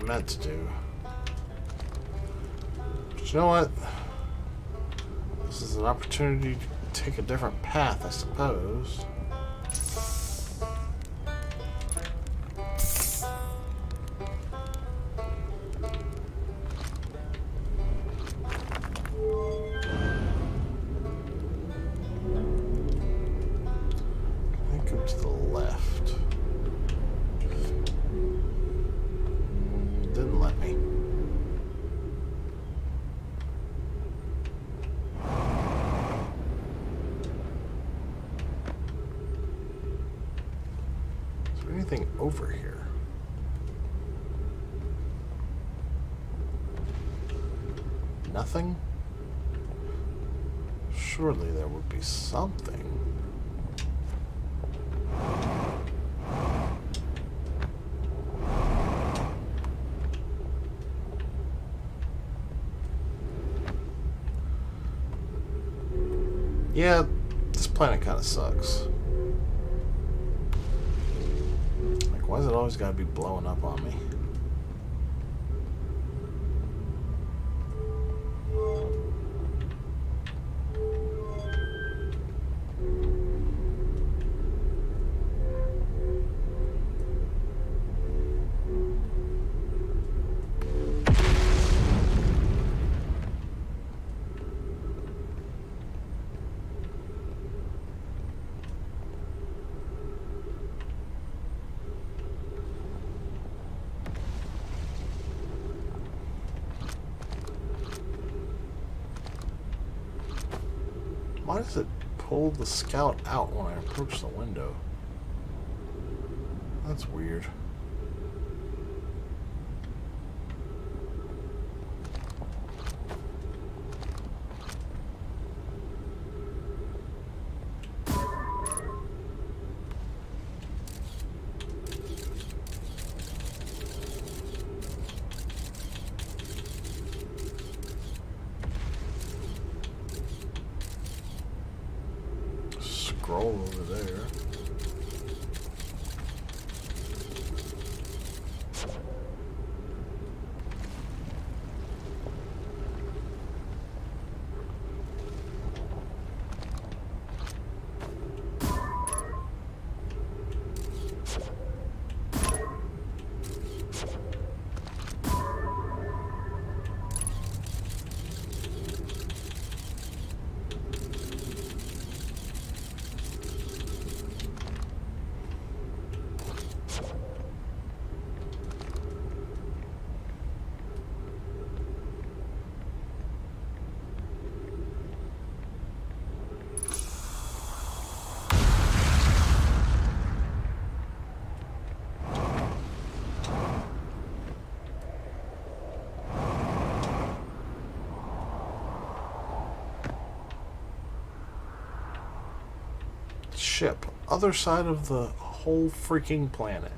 meant to do. But you know what? This is an opportunity to take a different path, I suppose. To the left. Didn't let me. Is there anything over here? Nothing? Surely there would be something. Yeah, this planet kind of sucks. Like, why is it always got to be blowing up on me? Why does it pull the scout out when I approach the window? That's weird. Scroll over there. Ship. Other side of the whole freaking planet.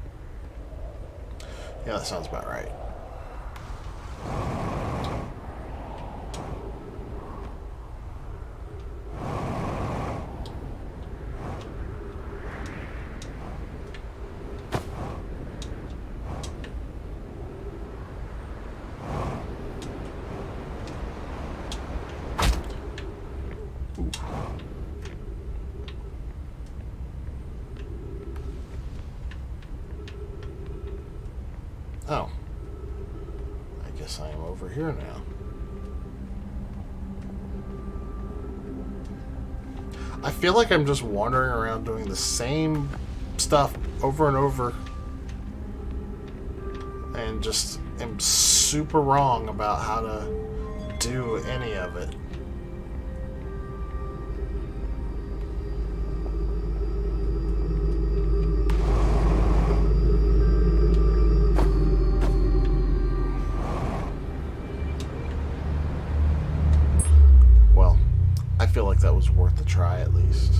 Yeah, that sounds about right. Ooh. Oh. I guess I am over here now. I feel like I'm just wandering around doing the same stuff over and over. And just am super wrong about how to do any of it. I feel like that was worth a try at least.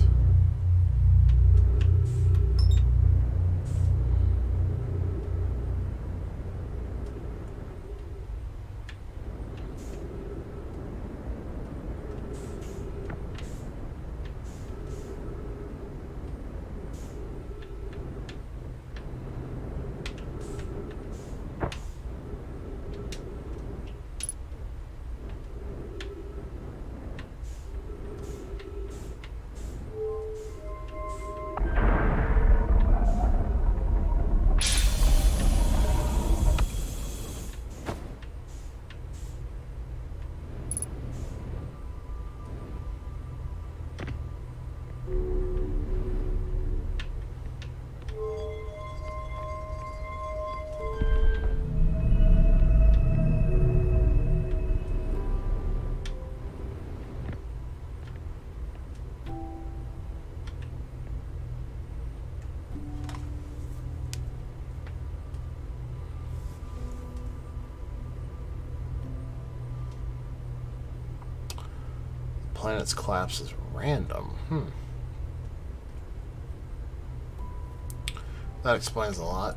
planet's collapse is random. That explains a lot.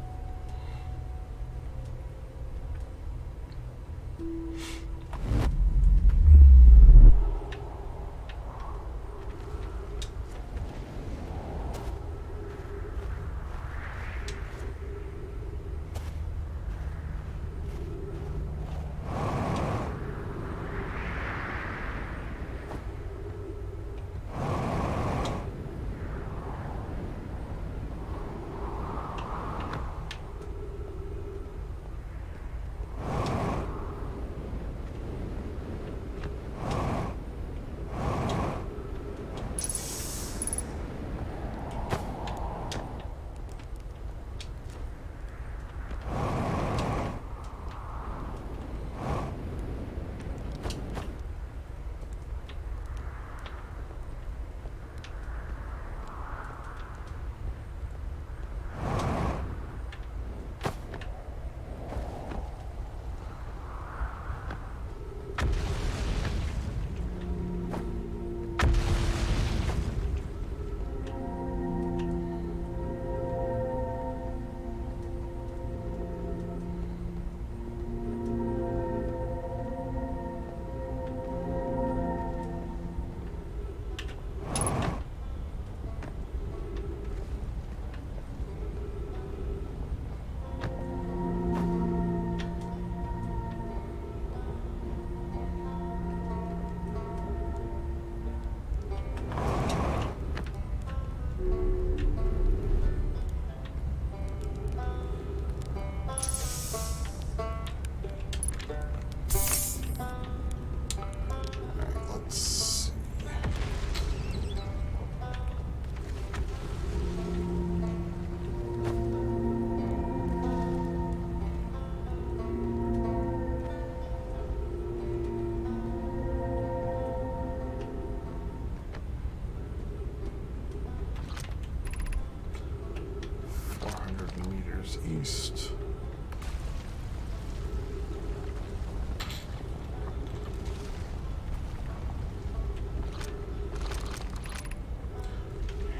East.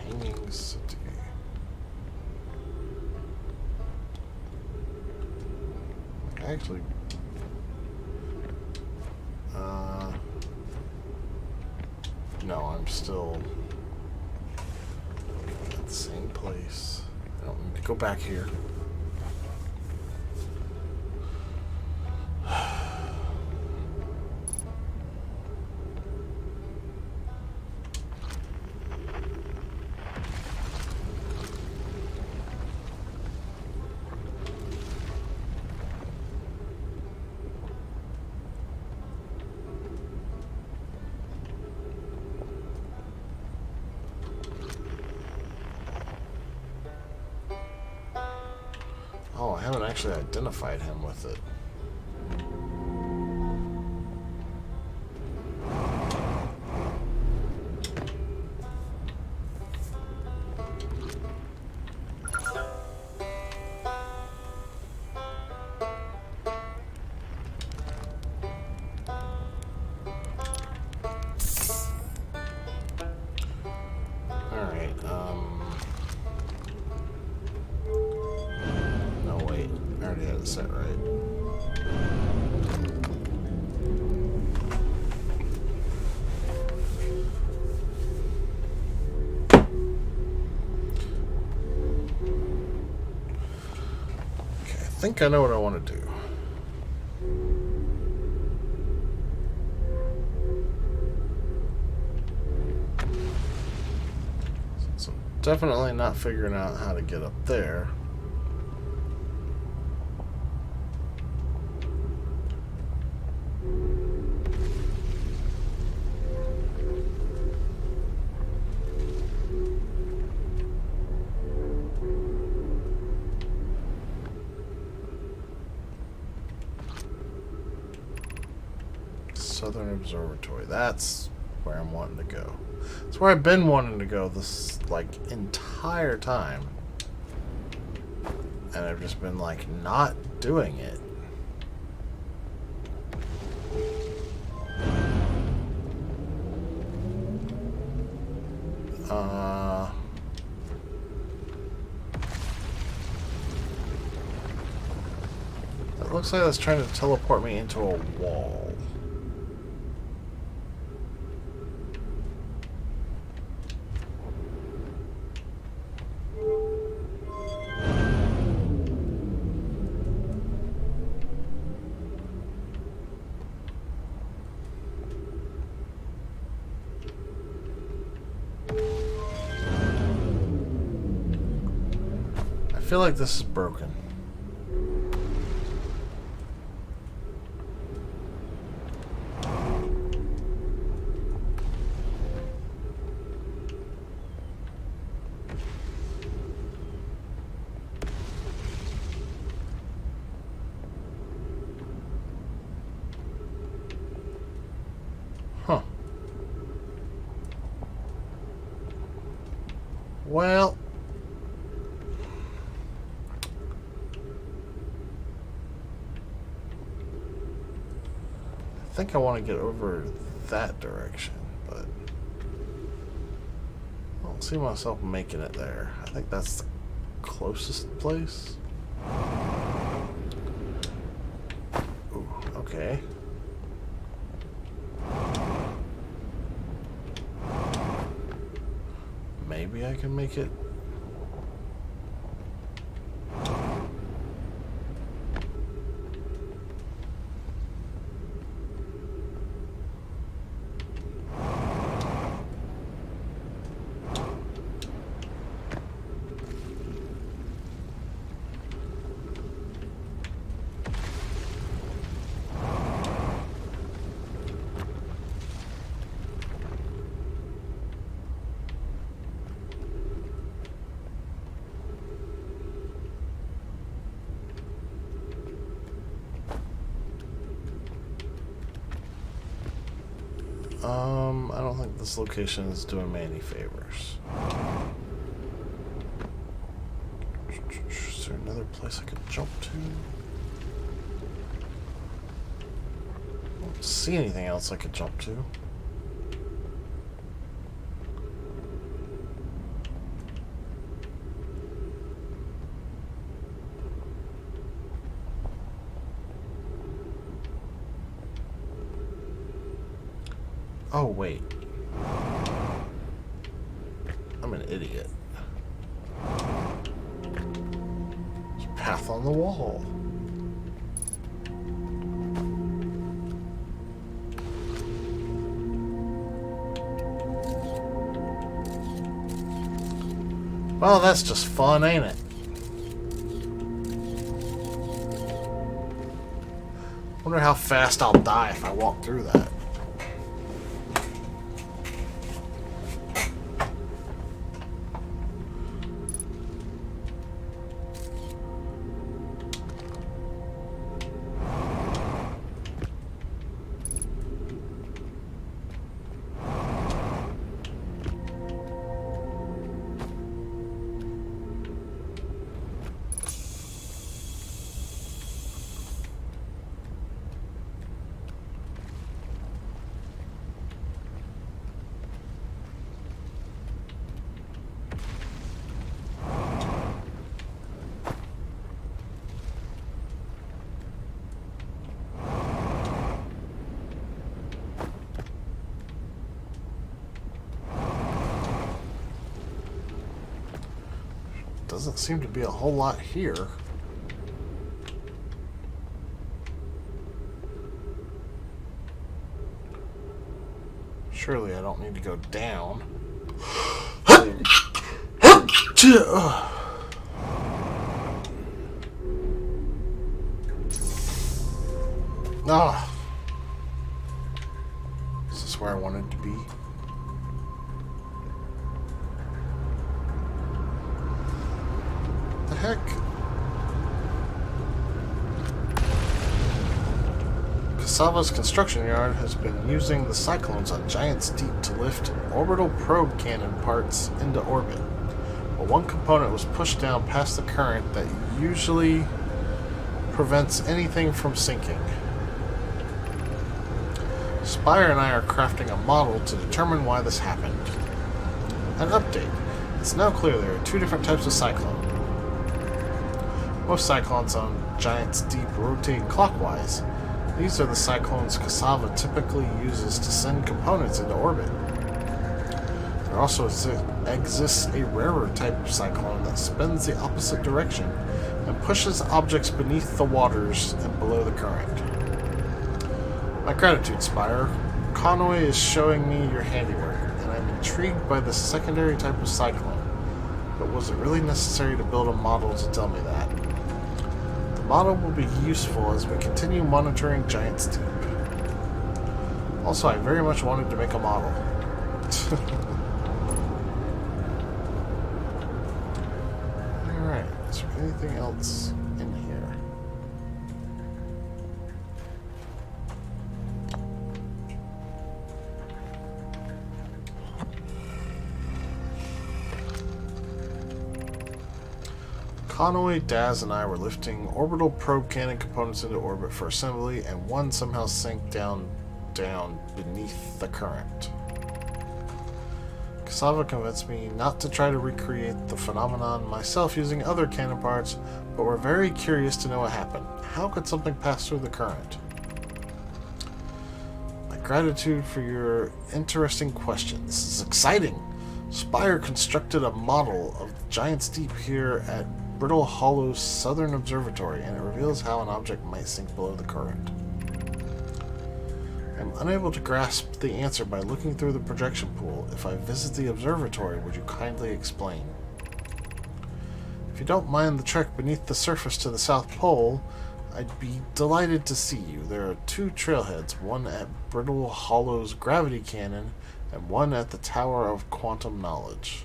Hanging City. Actually, no, I'm still at the same place. I don't need to go back here. Oh, I haven't actually identified him with it. Set right. Okay, I think I know what I want to do. So definitely not figuring out how to get up there. Southern Observatory. That's where I'm wanting to go. That's where I've been wanting to go this, like, entire time. And I've just been, like, not doing it. It looks like that's trying to teleport me into a wall. I feel like this is broken. Huh. Well, I think I want to get over that direction, but I don't see myself making it there. I think that's the closest place. Ooh, okay. Maybe I can make it. I don't think this location is doing me any favors. Is there another place I could jump to? I don't see anything else I could jump to. Oh, wait. I'm an idiot. There's a path on the wall. Well, that's just fun, ain't it? Wonder how fast I'll die if I walk through that. Doesn't seem to be a whole lot here. Surely I don't need to go down. Ah. Is this where I wanted to be? The heck? Kasava's construction yard has been using the cyclones on Giant's Deep to lift orbital probe cannon parts into orbit. But one component was pushed down past the current that usually prevents anything from sinking. Spire and I are crafting a model to determine why this happened. An update. It's now clear there are two different types of cyclone. Most cyclones on Giant's Deep rotate clockwise. These are the cyclones Cassava typically uses to send components into orbit. There also exists a rarer type of cyclone that spins the opposite direction and pushes objects beneath the waters and below the current. My gratitude, Spire. Conway is showing me your handiwork, and I'm intrigued by the secondary type of cyclone. But was it really necessary to build a model to tell me that? The model will be useful as we continue monitoring Giant's Deep. Also, I very much wanted to make a model. Alright, is there anything else in here? Conway, Daz, and I were lifting orbital probe cannon components into orbit for assembly, and one somehow sank down beneath the current. Cassava convinced me not to try to recreate the phenomenon myself using other cannon parts, but we're very curious to know what happened. How could something pass through the current? My gratitude for your interesting questions. This is exciting! Spire constructed a model of Giant's Deep here at Brittle Hollow's Southern Observatory, and it reveals how an object might sink below the current. I'm unable to grasp the answer by looking through the projection pool. If I visit the observatory, would you kindly explain? If you don't mind the trek beneath the surface to the South Pole, I'd be delighted to see you. There are two trailheads, one at Brittle Hollow's gravity cannon, and one at the Tower of Quantum Knowledge.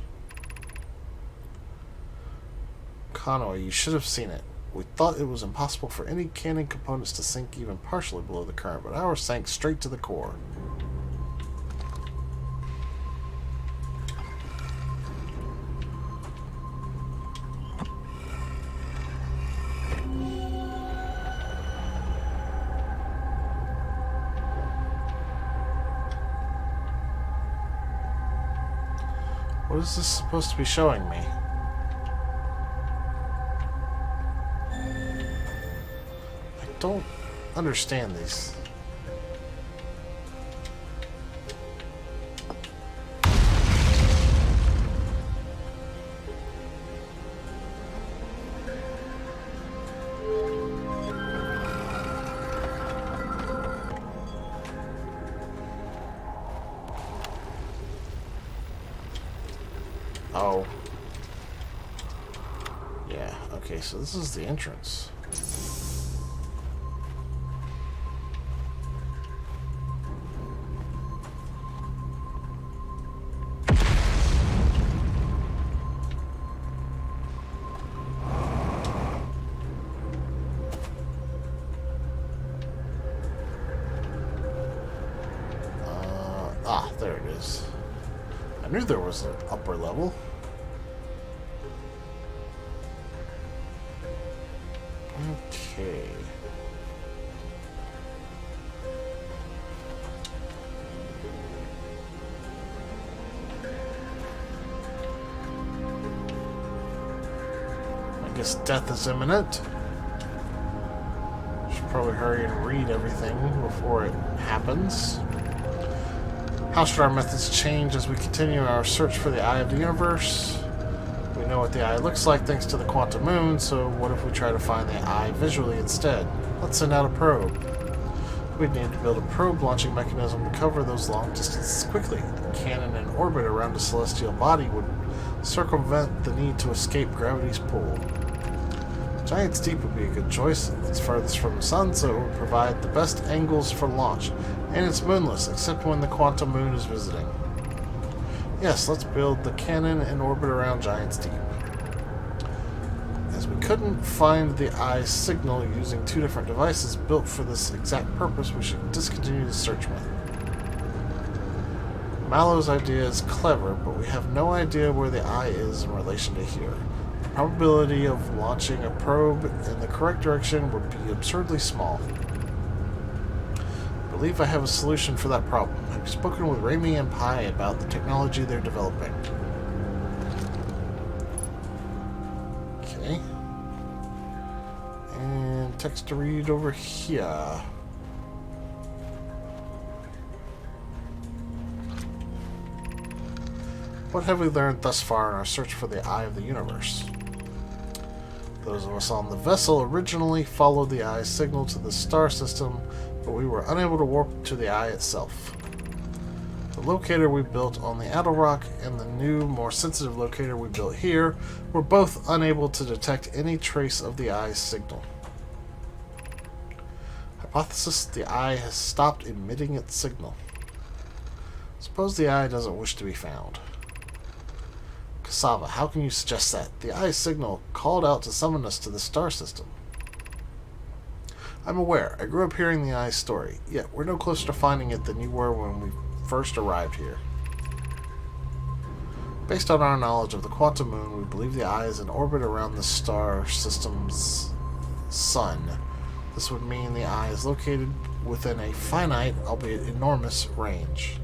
Conway, you should have seen it. We thought it was impossible for any cannon components to sink even partially below the current, but ours sank straight to the core. What is this supposed to be showing me? I don't understand these. Oh. Yeah, okay, so this is the entrance. There it is. I knew there was an upper level. Okay. I guess death is imminent. Should probably hurry and read everything before it happens. How should our methods change as we continue our search for the Eye of the Universe? We know what the eye looks like thanks to the quantum moon, so what if we try to find the eye visually instead? Let's send out a probe. We'd need to build a probe launching mechanism to cover those long distances quickly. A cannon in orbit around a celestial body would circumvent the need to escape gravity's pull. Giant's Deep would be a good choice. It's farthest from the sun, so it would provide the best angles for launch. And it's moonless, except when the quantum moon is visiting. Yes, let's build the cannon in orbit around Giant's Deep. As we couldn't find the eye's signal using two different devices built for this exact purpose, we should discontinue the search method. Mallow's idea is clever, but we have no idea where the eye is in relation to here. The probability of launching a probe in the correct direction would be absurdly small. I believe I have a solution for that problem. I've spoken with Raimi and Pai about the technology they're developing. And text to read over here. What have we learned thus far in our search for the Eye of the Universe? Those of us on the vessel originally followed the Eye's signal to the star system, but we were unable to warp to the Eye itself. The locator we built on the Adelrock and the new, more sensitive locator we built here were both unable to detect any trace of the Eye's signal. Hypothesis: the Eye has stopped emitting its signal. Suppose the Eye doesn't wish to be found. Cassava, how can you suggest that? The Eye's signal called out to summon us to the star system. I'm aware. I grew up hearing the Eye's story, yet we're no closer to finding it than you were when we first arrived here. Based on our knowledge of the Quantum Moon, we believe the Eye is in orbit around the star system's sun. This would mean the Eye is located within a finite, albeit enormous, range.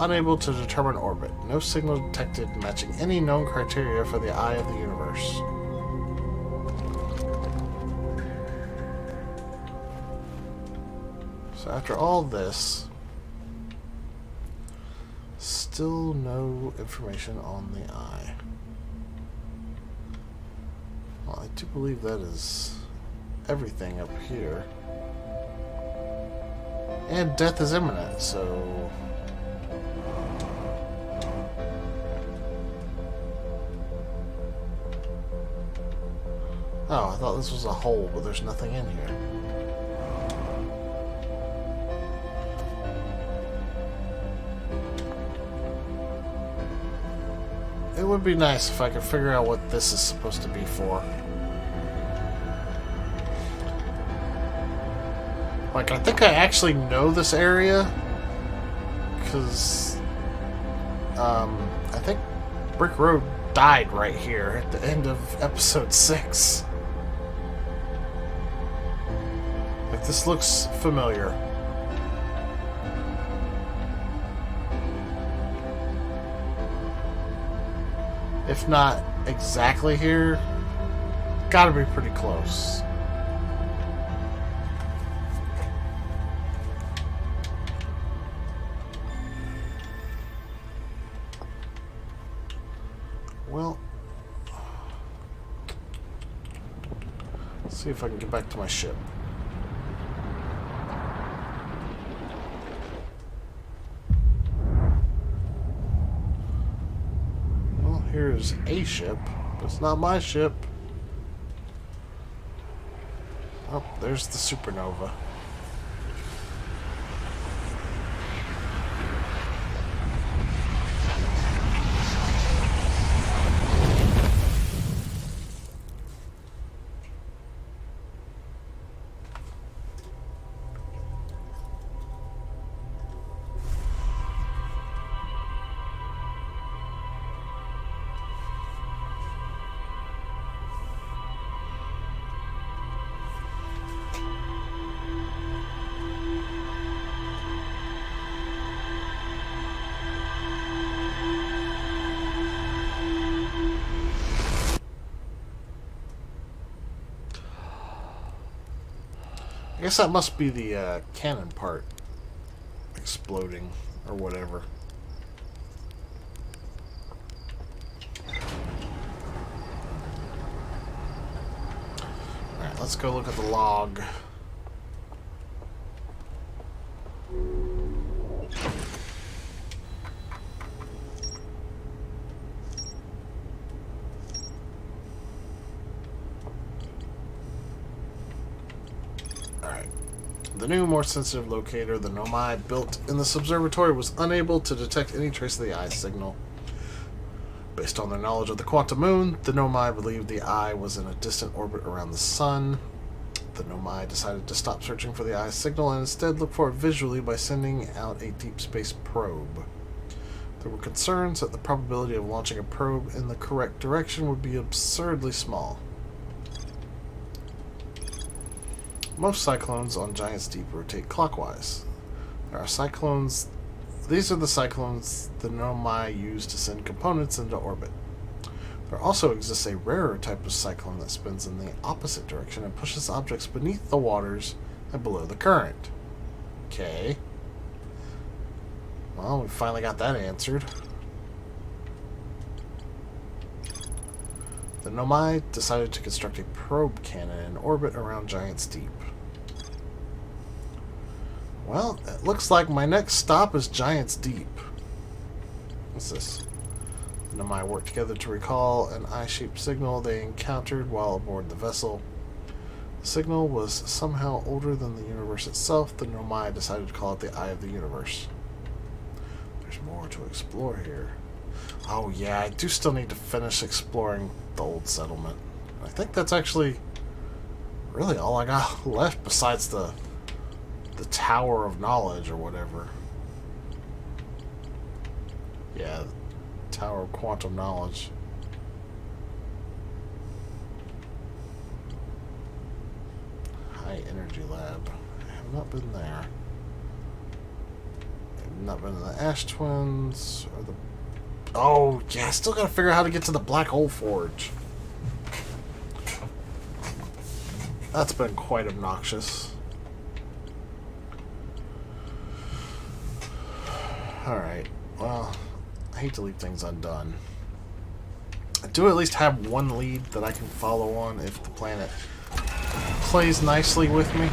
Unable to determine orbit. No signal detected matching any known criteria for the Eye of the Universe. So after all this, still no information on the Eye. Well, I do believe that is everything up here. And death is imminent, so... Oh, I thought this was a hole, but there's nothing in here. It would be nice if I could figure out what this is supposed to be for. Like, I think I actually know this area, because I think Brick Road died right here at the end of episode 6. Like, this looks familiar. If not exactly here, gotta be pretty close. Well, let's see if I can get back to my ship. Well, here's a ship, but it's not my ship. Oh, there's the supernova. I guess that must be the cannon part exploding or whatever. Alright, let's go look at the log. new, more sensitive locator the Nomai built in this observatory was unable to detect any trace of the eye signal. Based on their knowledge of the quantum moon, the Nomai believed the eye was in a distant orbit around the sun. The Nomai decided to stop searching for the eye signal and instead look for it visually by sending out a deep space probe. There were concerns that the probability of launching a probe in the correct direction would be absurdly small. Most cyclones on Giant's Deep rotate clockwise. There are cyclones. These are the cyclones the Nomai use to send components into orbit. There also exists a rarer type of cyclone that spins in the opposite direction and pushes objects beneath the waters and below the current. Okay. Well, we finally got that answered. The Nomai decided to construct a probe cannon in orbit around Giant's Deep. Well, it looks like my next stop is Giant's Deep. What's this? The Nomai worked together to recall an eye-shaped signal they encountered while aboard the vessel. The signal was somehow older than the universe itself. The Nomai decided to call it the Eye of the Universe. There's more to explore here. Oh yeah, I do still need to finish exploring the old settlement. I think that's actually really all I got left besides the Tower of Knowledge or whatever. Yeah, Tower of Quantum Knowledge. High Energy Lab. I have not been there. I have not been to the Ash Twins or the... Oh, yeah, I still gotta figure out how to get to the Black Hole Forge. That's been quite obnoxious. Alright, well, I hate to leave things undone. I do at least have one lead that I can follow on if the planet plays nicely with me.